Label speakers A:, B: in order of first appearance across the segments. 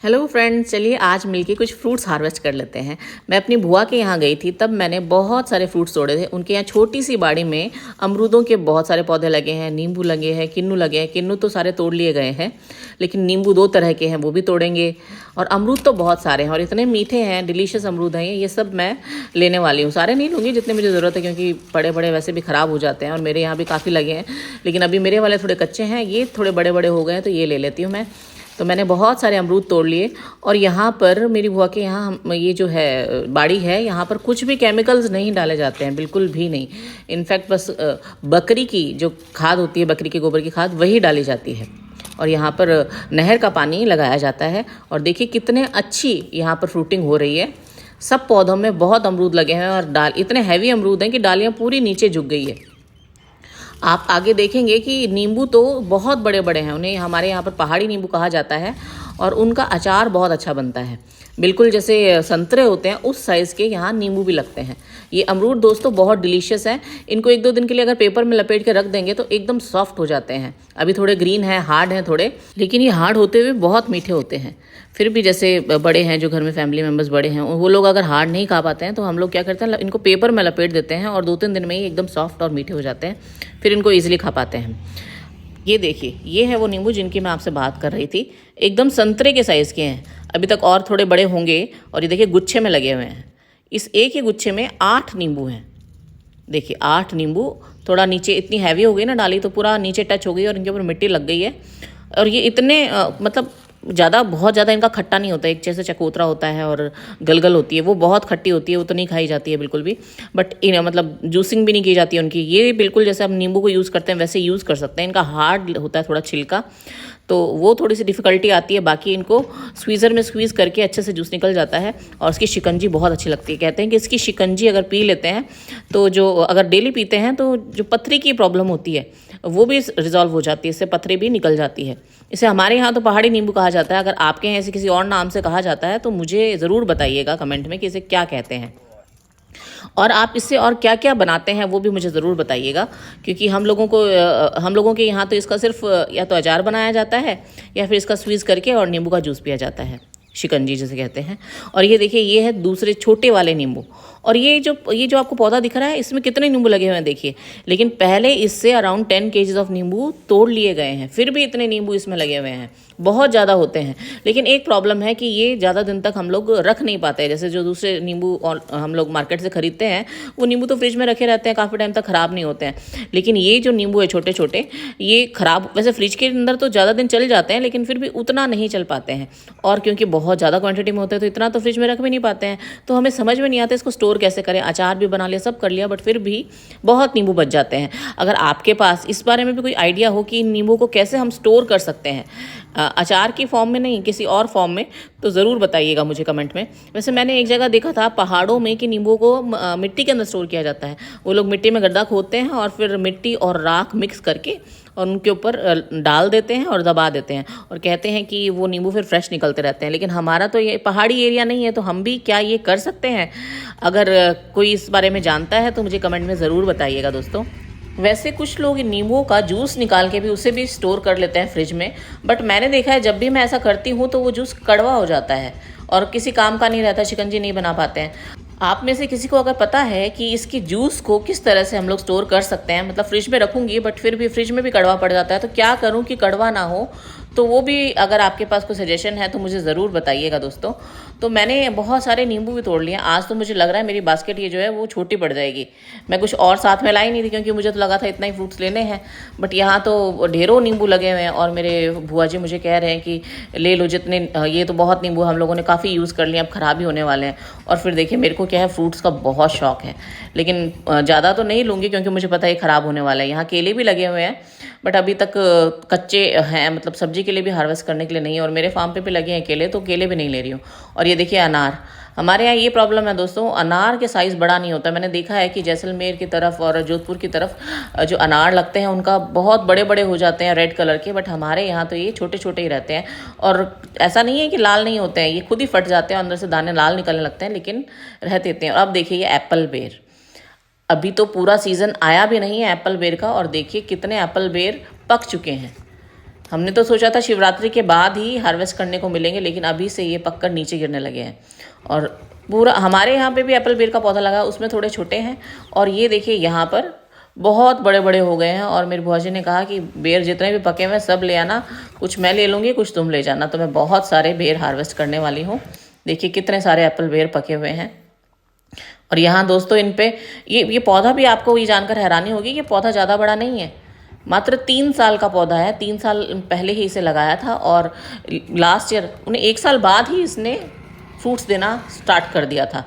A: Hello friends, चलिए आज मिलके कुछ फ्रूट्स हार्वेस्ट कर लेते हैं। मैं अपनी बुआ के यहाँ गई थी, तब मैंने बहुत सारे फ्रूट्स तोड़े थे। उनके यहाँ छोटी सी बाड़ी में अमरूदों के बहुत सारे पौधे लगे हैं, नींबू लगे हैं, किन्नू लगे हैं। किन्नू तो सारे तोड़ लिए गए हैं, लेकिन नींबू 2 तरह के हैं, वो भी तोड़ेंगे। और अमरूद तो बहुत सारे हैं और इतने मीठे हैं, डिलीशियस अमरूद हैं ये सब मैं लेने वाली हूँ। सारे नहीं लूँगी, जितने मुझे ज़रूरत है, क्योंकि बड़े बड़े वैसे भी ख़राब हो जाते हैं और मेरे यहाँ भी काफ़ी लगे हैं। लेकिन अभी मेरे वाले थोड़े कच्चे हैं, ये थोड़े बड़े बड़े हो गए हैं, तो ये ले लेती हूँ मैं। तो मैंने बहुत सारे अमरूद तोड़ लिए। और यहाँ पर मेरी बुआ के यहाँ ये जो है बाड़ी है, यहाँ पर कुछ भी केमिकल्स नहीं डाले जाते हैं, बिल्कुल भी नहीं। इनफैक्ट बस बकरी की जो खाद होती है, बकरी के गोबर की खाद, वही डाली जाती है। और यहाँ पर नहर का पानी लगाया जाता है। और देखिए कितने अच्छी यहाँ पर फ्रूटिंग हो रही है। सब पौधों में बहुत अमरूद लगे हैं और डाल इतने हैवी अमरूद हैं कि डालियाँ पूरी नीचे झुक गई है। आप आगे देखेंगे कि नींबू तो बहुत बड़े बड़े हैं, उन्हें हमारे यहाँ पर पहाड़ी नींबू कहा जाता है। और उनका अचार बहुत अच्छा बनता है, बिल्कुल जैसे संतरे होते हैं उस साइज़ के यहाँ नींबू भी लगते हैं। ये अमरूद दोस्तों बहुत डिलीशियस है। इनको 1-2 दिन के लिए अगर पेपर में लपेट के रख देंगे तो एकदम सॉफ्ट हो जाते हैं। अभी थोड़े ग्रीन हैं, हार्ड हैं थोड़े, लेकिन ये हार्ड होते हुए बहुत मीठे होते हैं। फिर भी जैसे बड़े हैं, जो घर में फैमिली मेम्बर्स बड़े हैं, वो लोग अगर हार्ड नहीं खा पाते हैं तो हम लोग क्या करते हैं, इनको पेपर में लपेट देते हैं और 2-3 दिन में ही एकदम सॉफ्ट और मीठे हो जाते हैं। फिर इनको ईजिली खा पाते हैं। ये देखिए, ये है वो नींबू जिनकी मैं आपसे बात कर रही थी। एकदम संतरे के साइज़ के हैं, अभी तक और थोड़े बड़े होंगे। और ये देखिए गुच्छे में लगे हुए हैं। इस एक ही गुच्छे में 8 नींबू हैं। देखिए 8 नींबू। थोड़ा नीचे इतनी हैवी हो गई ना डाली, तो पूरा नीचे टच हो गई और इनके ऊपर मिट्टी लग गई है। और ये इतने मतलब बहुत ज़्यादा इनका खट्टा नहीं होता है। एक जैसे चकोतरा होता है और गलगल होती है, वो बहुत खट्टी होती है, वो तो नहीं खाई जाती है बिल्कुल भी। बट मतलब जूसिंग भी नहीं की जाती है उनकी। ये बिल्कुल जैसे हम नींबू को यूज़ करते हैं वैसे यूज़ कर सकते हैं। इनका हार्ड होता है थोड़ा छिलका, तो वो थोड़ी सी डिफ़िकल्टी आती है। बाकी इनको स्क्वीज़र में स्क्वीज़ करके अच्छे से जूस निकल जाता है। और इसकी शिकंजी बहुत अच्छी लगती है। कहते हैं कि इसकी शिकंजी अगर पी लेते हैं तो जो अगर डेली पीते हैं तो जो पथरी की प्रॉब्लम होती है वो भी रिजॉल्व हो जाती है, इससे पथरी भी निकल जाती है। इसे हमारे यहाँ तो पहाड़ी नींबू कहा जाता है। अगर आपके यहाँ ऐसे किसी और नाम से कहा जाता है तो मुझे ज़रूर बताइएगा कमेंट में कि इसे क्या कहते हैं। और आप इससे और क्या क्या बनाते हैं वो भी मुझे ज़रूर बताइएगा, क्योंकि हम लोगों के यहाँ तो इसका सिर्फ या तो अचार बनाया जाता है या फिर इसका स्क्वीज़ करके और नींबू का जूस पिया जाता है, शिकंजी जिसे कहते हैं। और ये देखिए, ये है दूसरे छोटे वाले नींबू। और ये जो आपको पौधा दिख रहा है, इसमें कितने नींबू लगे हुए हैं देखिए। लेकिन पहले इससे अराउंड 10 kgs ऑफ नींबू तोड़ लिए गए हैं, फिर भी इतने नींबू इसमें लगे हुए हैं। बहुत ज़्यादा होते हैं। लेकिन एक प्रॉब्लम है कि ये ज़्यादा दिन तक हम लोग रख नहीं पाते हैं। जैसे जो दूसरे नींबू और हम लोग मार्केट से खरीदते हैं, वो नींबू तो फ्रिज में रखे रहते हैं, काफ़ी टाइम तक ख़राब नहीं होते हैं। लेकिन ये जो नींबू है छोटे छोटे, ये ख़राब वैसे फ्रिज के अंदर तो ज़्यादा दिन चल जाते हैं, लेकिन फिर भी उतना नहीं चल पाते हैं। और क्योंकि बहुत ज़्यादा क्वांटिटी में होते हैं तो इतना तो फ्रिज में रख भी नहीं पाते हैं। तो हमें समझ में नहीं आता इसको स्टोर कैसे करें। अचार भी बना लिया, सब कर लिया, बट फिर भी बहुत नींबू बच जाते हैं। अगर आपके पास इस बारे में भी कोई आइडिया हो कि नींबू को कैसे हम स्टोर कर सकते हैं, अचार की फॉर्म में नहीं, किसी और फॉर्म में, तो ज़रूर बताइएगा मुझे कमेंट में। वैसे मैंने एक जगह देखा था पहाड़ों में कि नींबू को मिट्टी के अंदर स्टोर किया जाता है। वो लोग मिट्टी में गड्ढा खोदते हैं और फिर मिट्टी और राख मिक्स करके और उनके ऊपर डाल देते हैं और दबा देते हैं, और कहते हैं कि वो नींबू फिर फ्रेश निकलते रहते हैं। लेकिन हमारा तो ये पहाड़ी एरिया नहीं है, तो हम भी क्या ये कर सकते हैं? अगर कोई इस बारे में जानता है तो मुझे कमेंट में ज़रूर बताइएगा दोस्तों। वैसे कुछ लोग नींबू का जूस निकाल के भी उसे भी स्टोर कर लेते हैं फ्रिज में, बट मैंने देखा है जब भी मैं ऐसा करती हूँ तो वो जूस कड़वा हो जाता है और किसी काम का नहीं रहता, शिकंजी नहीं बना पाते हैं। आप में से किसी को अगर पता है कि इसकी जूस को किस तरह से हम लोग स्टोर कर सकते हैं, मतलब फ्रिज में रखूँगी बट फिर भी फ्रिज में भी कड़वा पड़ जाता है, तो क्या करूँ कि कड़वा ना हो, तो वो भी अगर आपके पास कोई सजेशन है तो मुझे ज़रूर बताइएगा दोस्तों। तो मैंने बहुत सारे नींबू भी तोड़ लिए। आज तो मुझे लग रहा है मेरी बास्केट ये जो है वो छोटी पड़ जाएगी। मैं कुछ और साथ में लाई नहीं थी, क्योंकि मुझे तो लगा था इतना ही फ्रूट्स लेने हैं, बट यहाँ तो ढेरों नींबू लगे हुए हैं। और मेरे बुआ जी मुझे कह रहे हैं कि ले लो जितने, ये तो बहुत नींबू हम लोगों ने काफ़ी यूज़ कर लिए, अब ख़राब ही होने वाले हैं। और फिर देखिए, मेरे को क्या है, फ्रूट्स का बहुत शौक है, लेकिन ज़्यादा तो नहीं लूँगी क्योंकि मुझे पता है ये ख़राब होने वाला है। यहाँ केले भी लगे हुए हैं, बट अभी तक कच्चे हैं, मतलब सब्जी के लिए भी हार्वेस्ट करने के लिए नहीं है। और मेरे फार्म पे भी लगे हैं केले, तो केले भी नहीं ले रही हूँ। और ये देखिए अनार, हमारे यहाँ ये प्रॉब्लम है दोस्तों, अनार के साइज़ बड़ा नहीं होता। मैंने देखा है कि जैसलमेर की तरफ और जोधपुर की तरफ जो अनार लगते हैं उनका बहुत बड़े बड़े हो जाते हैं, रेड कलर के, बट हमारे यहाँ तो ये छोटे छोटे ही रहते हैं। और ऐसा नहीं है कि लाल नहीं होते हैं, ये खुद ही फट जाते हैं, अंदर से दाने लाल निकलने लगते हैं, लेकिन रह देते हैं। और अब देखिए ये एप्पल बेर, अभी तो पूरा सीज़न आया भी नहीं है एप्पल बेर का, और देखिए कितने एप्पल बेर पक चुके हैं। हमने तो सोचा था शिवरात्रि के बाद ही हार्वेस्ट करने को मिलेंगे, लेकिन अभी से ये पककर नीचे गिरने लगे हैं। और पूरा हमारे यहाँ पे भी एप्पल बेर का पौधा लगा, उसमें थोड़े छोटे हैं, और ये देखिए यहाँ पर बहुत बड़े बड़े हो गए हैं। और मेरी बुआ जी ने कहा कि बेर जितने भी पके हुए हैं सब ले आना, कुछ मैं ले लूँगी, कुछ तुम ले जाना। तो मैं बहुत सारे बेर हार्वेस्ट करने वाली हूँ। देखिए कितने सारे एप्पल बेर पके हुए हैं। और यहाँ दोस्तों इन पे ये पौधा भी, आपको ये जानकर हैरानी होगी कि पौधा ज़्यादा बड़ा नहीं है, मात्र 3 साल का पौधा है। 3 साल पहले ही इसे लगाया था और लास्ट ईयर उन्हें 1 साल बाद ही इसने फ्रूट्स देना स्टार्ट कर दिया था।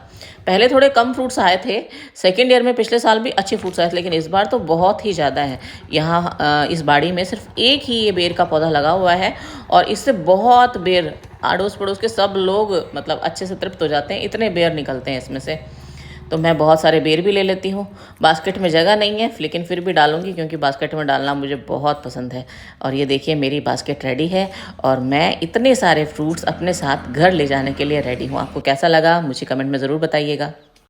A: पहले थोड़े कम फ्रूट्स आए थे, सेकेंड ईयर में पिछले साल भी अच्छे फ्रूट्स आए थे, लेकिन इस बार तो बहुत ही ज़्यादा है। यहाँ इस बाड़ी में सिर्फ एक ही ये बेर का पौधा लगा हुआ है, और इससे बहुत बेर, अड़ोस पड़ोस के सब लोग मतलब अच्छे से तृप्त हो जाते हैं, इतने बेर निकलते हैं इसमें से। तो मैं बहुत सारे बेर भी ले लेती हूँ। बास्केट में जगह नहीं है, लेकिन फिर भी डालूंगी, क्योंकि बास्केट में डालना मुझे बहुत पसंद है। और ये देखिए मेरी बास्केट रेडी है, और मैं इतने सारे फ्रूट्स अपने साथ घर ले जाने के लिए रेडी हूँ। आपको कैसा लगा मुझे कमेंट में ज़रूर बताइएगा।